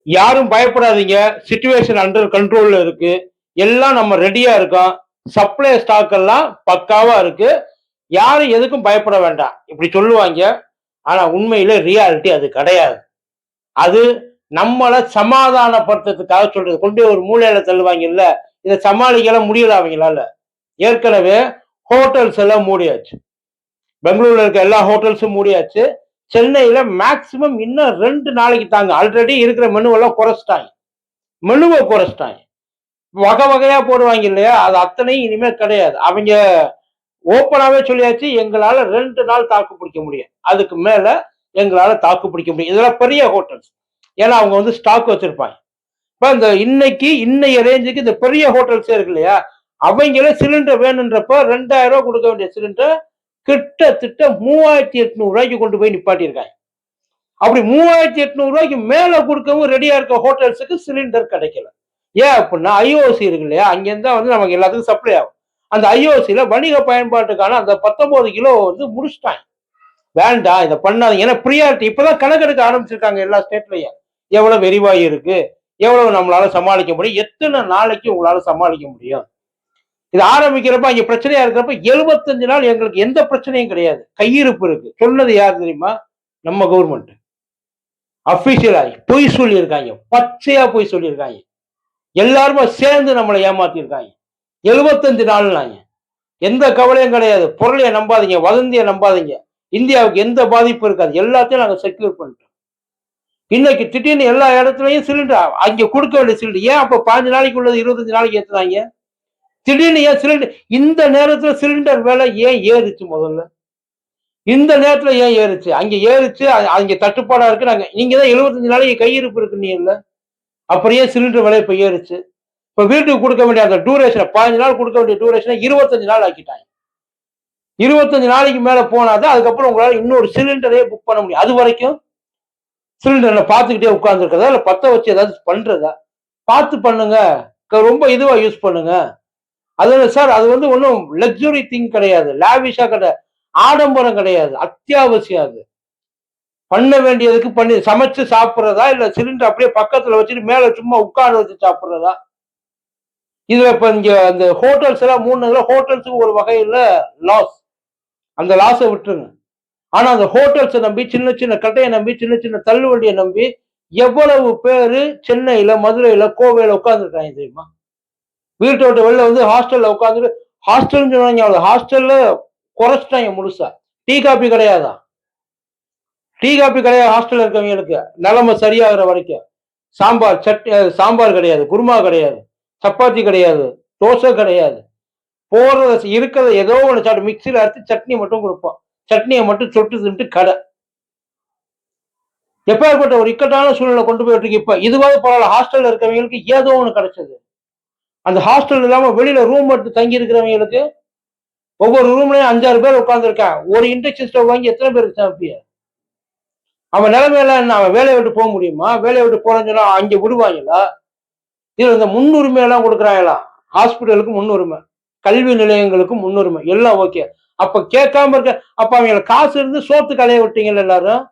யாரும் பயப்படாதீங்க. Situation under கண்ட்ரோல்ல இருக்கு. எல்லாம் நம்ம ரெடியா இருக்கோம். சப்ளை ஸ்டாக் எல்லாம் பக்காவா இருக்கு. யாரும் எதுக்கும் பயப்பட வேண்டாம். இப்படி சொல்லுவாங்க. ஆனா உண்மையில ரியாலிட்டி அது கிடையாது. அது நம்மள சமாதானப்படுத்துறதுக்காக சொல்றது. கொண்டு போய் ஒரு மூலையில தள்ளுவாங்கல்ல. இத சமாளிக்கலாம் முடியல அவங்களால. ஏற்கனவே ஹோட்டல்ஸ் எல்லாம் மூடியாச்சு. பெங்களூர்ல இருக்க எல்லா ஹோட்டல்ஸும் மூடியாச்சு. சென்னையில மேக்சிமம் இன்னும் 2 நாளைக்கு தாங்க. ஆல்ரெடி இருக்கிற மெனுவெல்லாம் குறைச்சிட்டாங்க. மெனுவ குறைச்சிட்டாங்க. வகை வகையா போடுவாங்க இல்லையா? அது அத்தனையும் இனிமே கிடையாது. அவங்க ஓப்பனாவே சொல்லியாச்சு, எங்களால 2 நாள் தாக்கு பிடிக்க முடியும். அதுக்கு மேல எங்களால தாக்கு பிடிக்க முடியும். இதெல்லாம் பெரிய ஹோட்டல்ஸ். ஏன்னா அவங்க வந்து ஸ்டாக் வச்சிருப்பாங்க. இப்ப இந்த இன்னைக்கு இன்னைய ரேஞ்சுக்கு இந்த பெரிய ஹோட்டல்ஸே இருக்கு இல்லையா? அவங்களே சிலிண்டர் வேணுன்றப்ப ரூ. 2000 கொடுக்க வேண்டிய சிலிண்டர் கிட்டத்தட்ட ரூ. 3800 கொண்டு போய் நிப்பாட்டியிருக்காங்க. அப்படி ரூ. 3800 மேல கொடுக்கவும் ரெடியா இருக்க ஹோட்டல்ஸுக்கு சிலிண்டர் கிடைக்கல. ஏன் அப்படின்னா ஐஓசி இருக்கு இல்லையா? அங்கிருந்து தான் வந்து நமக்கு எல்லாத்துக்கும் சப்ளை ஆகும். அந்த ஐஓசியில வணிக பயன்பாட்டுக்கான அந்த 19 கிலோ வந்து முடிச்சுட்டாங்க. வேண்டாம் இதை பண்ணாதீங்க. ஏன்னா ப்ரியாரிட்டி இப்பதான் கணக்கெடுக்க ஆரம்பிச்சிருக்காங்க எல்லா ஸ்டேட்லயும். எவ்வளவு எரிவாயு இருக்கு, எவ்வளவு நம்மளால சமாளிக்க முடியும், எத்தனை நாளைக்கு உங்களால சமாளிக்க முடியும். இது ஆரம்பிக்கிறப்ப அங்க பிரச்சனையா இருக்கிறப்ப 75 நாள் எங்களுக்கு எந்த பிரச்சனையும் கிடையாது. கையிருப்பு இருக்கு. சொன்னது யார் தெரியுமா? நம்ம கவர்மெண்ட். அபிஷியலா பொய் சொல்லியிருக்காங்க. பச்சையா பொய் சொல்லியிருக்காங்க. எல்லாருமே சேர்ந்து நம்மளை ஏமாத்திருக்காங்க. 75 நாள்னாங்க. எந்த கவலையும் கிடையாது. பொருளைய நம்பாதீங்க, வதந்திய நம்பாதீங்க. இந்தியாவுக்கு எந்த பாதிப்பும் இருக்காது. எல்லாத்தையும் நாங்க செக்யூர் பண்ணிட்டோம். இன்னைக்கு திடீர்னு எல்லா இடத்துலயும் சிலிண்டர் அங்க கொடுக்க வேண்டிய சிலிண்டர் ஏன் அப்ப 15 நாளைக்கு உள்ளது 25 நாளைக்கு ஏத்துனாங்க? திடீர்னு ஏன் சிலிண்டர் இந்த நேரத்துல சிலிண்டர் விலை ஏன் ஏறுச்சு முதல்ல? இந்த நேரத்துல ஏன் ஏறுச்சு? அங்க ஏறுச்சு, அங்க தட்டுப்பாடா இருக்கு. நாங்க நீங்க தான் 75 நாளைக்கு கையிருப்பு இருக்குன்னீங்கல்ல. அப்புறம் ஏன் சிலிண்டர் விலை இப்ப ஏறுச்சு? இப்ப வீட்டுக்கு கொடுக்க வேண்டிய அந்த டூரேஷன் 15 நாள் கொடுக்க வேண்டிய டூரேஷனை 25 நாள் ஆக்கிட்டாங்க. 25 நாளைக்கு மேல போனாதான் அதுக்கப்புறம் உங்களால இன்னொரு சிலிண்டரே புக் பண்ண முடியும். அது வரைக்கும் சிலிண்டர்ல பார்த்துக்கிட்டே உட்கார்ந்து இருக்கிறதா இல்ல பத்த வச்சு ஏதாவது பண்றதா பார்த்து பண்ணுங்க. ரொம்ப இதுவா யூஸ் பண்ணுங்க. அது சார் அது வந்து ஒன்றும் லக்ஸுரி திங் கிடையாது. லாவிஷா கிடையாது. ஆடம்பரம் கிடையாது. அத்தியாவசியம் அது. பண்ண வேண்டியதுக்கு பண்ணி சமைச்சு சாப்பிடுறதா இல்ல சிலிண்டர் அப்படியே பக்கத்துல வச்சுட்டு மேல சும்மா உட்கார வச்சு சாப்பிடுறதா? இதுல இப்ப இங்க அந்த ஹோட்டல்ஸ் எல்லாம் மூணு ஹோட்டல்ஸுக்கு ஒரு வகையில லாஸ். அந்த லாஸை விட்டுருங்க. ஆனா அந்த ஹோட்டல்ஸை நம்பி சின்ன சின்ன கட்டையை நம்பி சின்ன சின்ன தள்ளுவண்டியை நம்பி எவ்வளவு பேரு சென்னையில மதுரையில கோவையில உட்கார்ந்துருக்காங்க தெரியுமா? வீட்டை விட்டு வெளில வந்து ஹாஸ்டல்ல உட்காந்துட்டு ஹாஸ்டல் சொன்னாங்க. ஹாஸ்டல்ல குறைச்சிட்டாங்க முழுசா. டீ காபி கிடையாதான். டீ காபி கிடையாது ஹாஸ்டல்ல இருக்கவங்களுக்கு நிலைமை சரியாகிற வரைக்கும். சாம்பார் சட்னி சாம்பார் கிடையாது, குருமா கிடையாது, சப்பாத்தி கிடையாது, தோசை கிடையாது. போறத இருக்கிறத ஏதோ ஒன்று சாப்பிட்டு மிக்சியில் அரைச்சு சட்னி மட்டும் கொடுப்போம். சட்னியை மட்டும் சொட்டு தின்ட்டு கடை. எப்பேற்பட்ட ஒரு இக்கட்டான சூழ்நிலை கொண்டு போயிட்டு இருக்கு. இப்ப இதுவாவது பரவாயில்ல, ஹாஸ்டல்ல இருக்கிறவங்களுக்கு ஏதோ ஒண்ணு கிடைச்சது. அந்த ஹாஸ்டல் இல்லாம வெளியில ரூம் எடுத்து தங்கி இருக்கிறவங்களுக்கு ஒவ்வொரு ரூம்லயும் 5-6 பேர் உட்கார்ந்துருக்கான். ஒரு இண்டக்ஷன் ஸ்டவ் வாங்கி எத்தனை பேருக்கு சமைப்பிய? அவன் நிலைமையெல்லாம் என்ன? அவன் வேலையை விட்டு போக முடியுமா? வேலையை விட்டு போறேன்னு சொன்னா அங்க விடுவாங்களா? இதுல இந்த முன்னுரிமை எல்லாம் கொடுக்குறாங்களா? ஹாஸ்பிட்டலுக்கு முன்னுரிமை, கல்வி நிலையங்களுக்கு முன்னுரிமை, எல்லாம் ஓகே. அப்ப கேட்காம இருக்க அப்ப அவங்க காசு இருந்து சோத்து கலைய விட்டீங்கல்ல எல்லாரும்.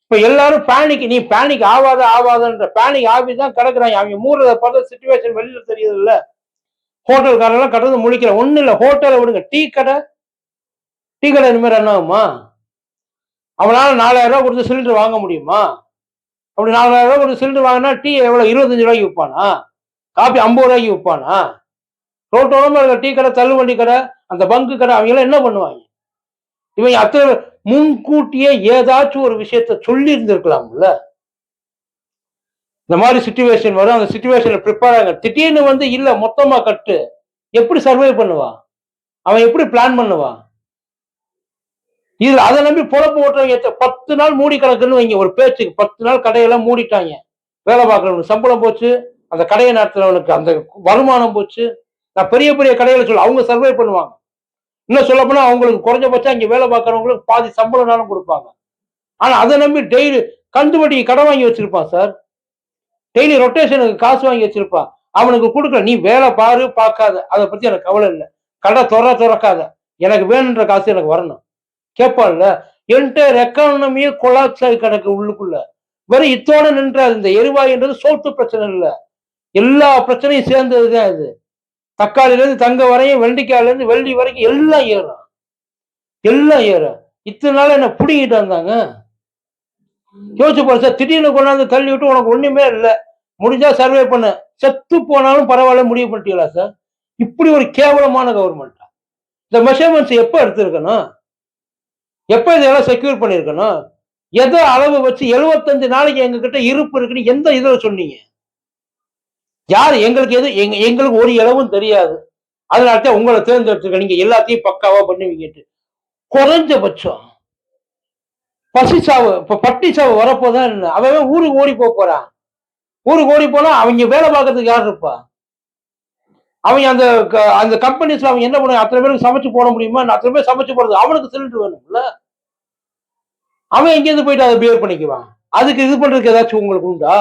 இப்ப எல்லாரும் பேனிக். நீ பேனிக் ஆவாதன்ற பேனிக் ஆகி தான் கிடக்குறாங்க. அவங்க மூடுறத பார்த்தா சிச்சுவேஷன் வெளியில தெரியுது இல்ல. ஹோட்டல்காரெல்லாம் கடந்து முழிக்கிற ஒண்ணு இல்ல. ஹோட்டலை விடுங்க, டீ கடை இனிமேல் என்ன ஆகுமா? அவனால 4000 கொடுத்து சிலிண்டர் வாங்க முடியுமா? அப்படி 4000 கொடுத்து சிலிண்டர் வாங்கினா டீ எவ்வளவு 25 விற்பானா? காபி 50 விற்பானா? ரோட்டோரமா இருக்க டீ கடை, தள்ளுவண்டி கடை, அந்த பங்கு கடை, அவங்க எல்லாம் என்ன பண்ணுவாங்க? இவங்க அத்தனை முன்கூட்டியே ஏதாச்சும் ஒரு விஷயத்த சொல்லி இருந்திருக்கலாம்ல. இந்த மாதிரி சிச்சுவேஷன் வரும். அந்த சிச்சுவேஷன்ல ப்ரிப்பேர் ஆக திடீர்னு வந்து இல்ல மொத்தமா கட்டு. எப்படி சர்வை பண்ணுவான்? அவன் எப்படி பிளான் பண்ணுவான்? இதுல அதை நம்பி பொழப்பு ஓட்டுறவங்க 10 நாள் மூடி கிடக்குன்னு வைங்க. ஒரு பேச்சுக்கு 10 நாள் கடையெல்லாம் மூடிட்டாங்க. வேலை பார்க்கறவனுக்கு சம்பளம் போச்சு. அந்த கடையை நடத்துறவனுக்கு அந்த வருமானம் போச்சு. நான் பெரிய பெரிய கடைகளை சொல்ல அவங்க சர்வை பண்ணுவாங்க. இன்னும் சொல்ல போனா அவங்களுக்கு குறைஞ்சபட்சம் அங்க வேலை பார்க்கறவங்களுக்கு பாதி சம்பளம்னாலும் கொடுப்பாங்க. ஆனா அதை நம்பி டெய்லி கந்துவட்டி கடன் வாங்கி வச்சிருப்பான் சார். டெய்லி ரொட்டேஷனுக்கு காசு வாங்கி வச்சிருப்பான். அவனுக்கு கொடுக்கல. நீ வேலை பாரு பார்க்காத, அதை பத்தி எனக்கு கவலை இல்லை. கடை திறக்காத, எனக்கு வேணுன்ற காசு எனக்கு வரணும் கேட்பான்ல. என்டையர் எக்கானமியே கொலாப்ஸ் ஆகி கிடக்கு உள்ளுக்குள்ள. வெறும் இத்தோட நின்றாது. இந்த எரிவாயுன்றது சோத்து பிரச்சனை இல்ல. எல்லா பிரச்சனையும் சேர்ந்ததுதான் இது. தக்காளில இருந்து தங்க வரையும், வெண்டைக்காயில இருந்து வெள்ளி வரைக்கும் எல்லாம் ஏறும். எல்லாம் ஏறும். இத்தனை நாள் என்ன புடிங்கிட்டு வந்தாங்க. யோசிச்சு பாரு சார். திடீர்னு கொண்டாந்து தள்ளி விட்டு உனக்கு ஒண்ணுமே இல்ல. முடிஞ்சா சர்வே பண்ணு. செத்து போனாலும் பரவாயில்ல முடிவு பண்ணிட்டீங்களா சார்? இப்படி ஒரு கேவலமான கவர்மெண்ட். இந்த மெஷர்மெண்ட்ஸ் எப்ப எடுத்திருக்கணும்? எப்ப இதெல்லாம் செக்யூர் பண்ணிருக்கணும்? எதோ அளவு வச்சு 75 நாளைக்கு எங்க கிட்ட இருப்பு இருக்குன்னு எந்த இதுல சொன்னீங்க? யாரு எங்களுக்கு எங்களுக்கு ஒரு இளவும் தெரியாது. அதனால உங்களை தேர்ந்தெடுத்துருக்க. நீங்க எல்லாத்தையும் பக்காவா பண்ணுவீங்கட்டு. குறைஞ்சபட்சம் பசி சாவு, இப்ப பட்டி சாவு வரப்போதான். அவன் ஊருக்கு ஓடி போறான். ஊருக்கு ஓடி போனா அவங்க வேலை பார்க்கறதுக்கு யார் இருப்பா? அவங்க அந்த அந்த கம்பெனிஸ்ல அவங்க என்ன பண்ணுவாங்க? அத்தனை பேருக்கு சமைச்சு போட முடியுமா? அத்தனை பேர் சமைச்சு போடுறது அவனுக்கு சிலிண்டர் வேணும்ல. அவன் எங்கேருந்து போயிட்டு அதை பியர் பண்ணிக்குவான். அதுக்கு இது பண்றதுக்கு ஏதாச்சும் உங்களுக்கு உண்டா?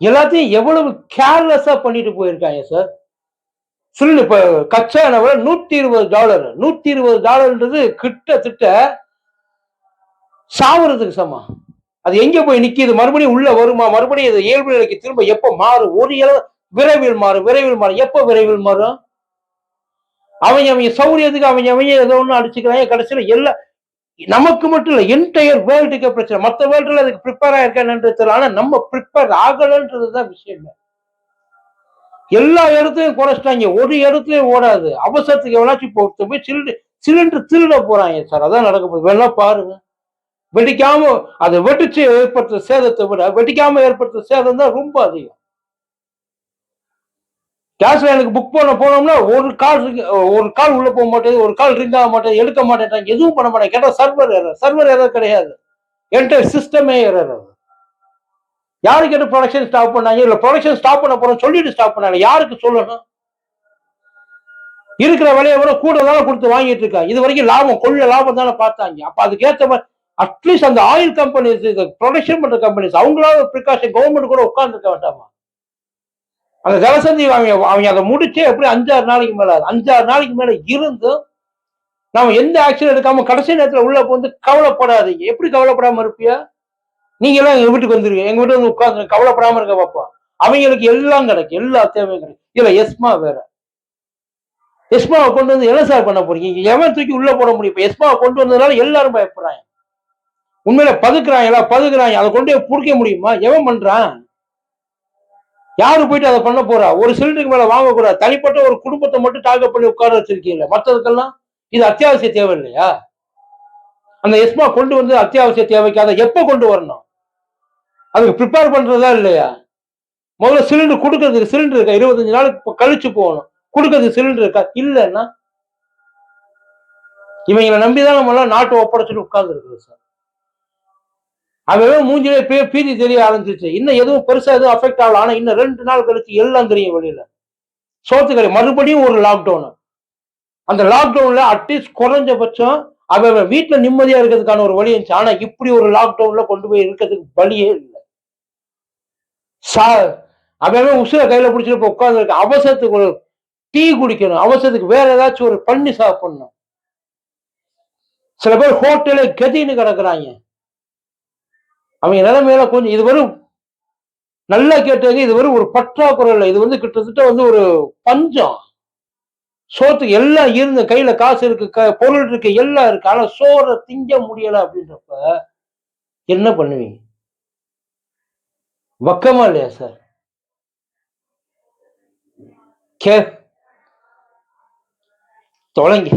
எல்லாத்தையும் எவ்வளவு கேர்லெஸ்ஸா பண்ணிட்டு போயிருக்காங்க சார். சிலிண்டர் இப்ப கச்சா எண்ணெய் $120. $120 கிட்டத்தட்ட சாவறதுக்கு சமம். அது எங்க போய் நிக்கிது? மறுபடியும் உள்ள வருமா? மறுபடியும் இது இயல்பு நிலைக்கு திரும்ப எப்ப மாறும்? ஒரு இளவு விரைவில் மாறும். விரைவில் மாறும். எப்ப விரைவில் மாறும்? அவங்க சௌரியத்துக்கு அவங்க ஏதோ ஒண்ணு அடிச்சுக்கிறாங்க. கடைசியில எல்லாம் நமக்கு மட்டும் இல்ல, என்டையர் வேர்ல்டுக்கே பிரச்சனை. மத்த வேர்ல்டுல அதுக்கு ப்ரிப்பேர் ஆயிருக்கான்னு தெரியல. ஆனா நம்ம ப்ரிப்பேர் ஆகலன்றதுதான் விஷயம். எல்லா இடத்துலயும் குறைச்சிட்டாங்க. ஒரு இடத்துலயும் ஓடாது. அவசரத்துக்கு எவனாச்சும் போட்டு போய் சிலிண்டர் திருட போறாங்க சார். அதான் நடக்க போகுது. வேணா பாருங்க. வெடிக்காம அதை வெடிச்சு ஏற்படுத்த சேதத்தை விட வெடிக்காம ஏற்படுத்த சேதம் தான் ரொம்ப அதிகம். கேஸ் லைனுக்கு புக் பண்ண போனோம்னா ஒரு கால் உள்ள போக மாட்டேது, ஒரு கால் ரிங் ஆக மாட்டேது, எடுக்க மாட்டேன், எதுவும் பண்ண மாட்டேன். கேட்டா சர்வர் எரர் கிடையாது. என்டையர் சிஸ்டமே எரர். யாரு கேட்டு ப்ரொடக்ஷன் ஸ்டாப் பண்ணாங்க? இல்ல ப்ரொடக்ஷன் ஸ்டாப் பண்ண போறோம் சொல்லிட்டு ஸ்டாப் பண்ணாங்க. யாருக்கு சொல்லணும்? இருக்கிற விலையை விட கூட தானே கொடுத்து வாங்கிட்டு இருக்காங்க. இது வரைக்கும் லாபம் கொள்ள லாபம் தானே பார்த்தாங்க. அப்ப அதுக்கேற்ற மாதிரி அட்லீஸ்ட் அந்த ஆயில் கம்பெனிஸ், ப்ரொடக்ஷன் பண்ற கம்பெனிஸ் அவங்களாவது ப்ரிகாஷன் கவர்மெண்ட் கூட உட்கார்ந்து இருக்க வேண்டாமா? அந்த ஜலசந்தி அவங்க அதை முடிச்சு எப்படி 5-6 நாளைக்கு மேல 5-6 நாளைக்கு மேல இருந்து நாம எந்த ஆக்ஷன் எடுக்காம கடைசி நேரத்துல உள்ள வந்து கவலைப்படாதீங்க. எப்படி கவலைப்படாம இருப்பியா? நீங்க எல்லாம் எங்க வீட்டுக்கு வந்துருவீங்க. எங்க வீட்டு வந்து உட்கார்ந்து கவலைப்படாம இருக்க பார்ப்போம். அவங்களுக்கு எல்லாம் கிடைக்கும். எல்லா தேவையும் கிடைக்கும். இதுல எஸ்மா வேற. எஸ்மாவை கொண்டு வந்து என்ன சார் பண்ண போறீங்க? எவன் தூக்கி உள்ள போட முடியும்? இப்ப எஸ்மாவை கொண்டு வந்ததுனால எல்லாரும் பயப்படுறாங்க. உண்மையில பதுக்குறாங்க. அதை கொண்டு போய் புடிக்க முடியுமா? எவன் பண்றான்? யாரு போயிட்டு அதை பண்ண போறா? ஒரு சிலிண்டருக்கு மேல வாங்கக்கூடாது. தனிப்பட்ட ஒரு குடும்பத்தை மட்டும் டார்கெட் பண்ணி உட்கார வச்சிருக்கீங்க. மற்றதுக்கெல்லாம் இது அத்தியாவசிய தேவை இல்லையா? அந்த எஸ்மா கொண்டு வந்து அத்தியாவசிய தேவைக்கு அதை எப்ப கொண்டு வரணும்? அதுக்கு ப்ரிப்பேர் பண்றதா இல்லையா? முதல்ல சிலிண்டர் கொடுக்கறதுக்கு சிலிண்டர் இருக்கா? 25 நாளுக்கு கழிச்சு போகணும். கொடுக்கறதுக்கு சிலிண்டர் இருக்கா? இல்லைன்னா இவங்களை நம்பிதான் நம்ம எல்லாம் நாட்டை ஒப்படைச்சுட்டு உட்கார்ந்து இருக்குது சார். அவன் மூஞ்சிலே பீதி தெரிய ஆரம்பிச்சிச்சு. இன்னும் எதுவும் பெருசா எதுவும் அஃபெக்ட் ஆகல. ஆனா இன்னும் 2 நாள் கழிச்சு எல்லாம் தெரியும் வெளியில. சோத்துக்கறி மறுபடியும் ஒரு லாக்டவுன். அந்த லாக்டவுன்ல அட்லீஸ்ட் குறைஞ்சபட்சம் அவன் வீட்டுல நிம்மதியா இருக்கிறதுக்கான ஒரு வழி இருந்துச்சு. ஆனா இப்படி ஒரு லாக்டவுன்ல கொண்டு போய் இருக்கிறதுக்கு வழியே இல்லை. அவன் உசுர கையில பிடிச்சிட்டு உட்கார்ந்து இருக்க. அவசரத்துக்கு ஒரு டீ குடிக்கணும். அவசரத்துக்கு வேற ஏதாச்சும் ஒரு பண்ணி சாப்பிடணும். சில பேர் ஹோட்டலே கதின்னு கிடக்குறாங்க. அவங்க நிலைமையில கொஞ்சம் இது வரும். நல்லா கேட்டாங்க. இது வரும் ஒரு பற்றாக்குறை இல்லை. இது வந்து கிட்டத்தட்ட வந்து ஒரு பஞ்சம். சோத்துக்கு எல்லாம் இருந்து கையில காசு இருக்கு, பொருள் இருக்கு, எல்லாம் இருக்கு. ஆனா சோற திங்க முடியல அப்படின்றப்ப என்ன பண்ணுவீங்க? வக்கமா இல்லையா சார்? தொலைங்க.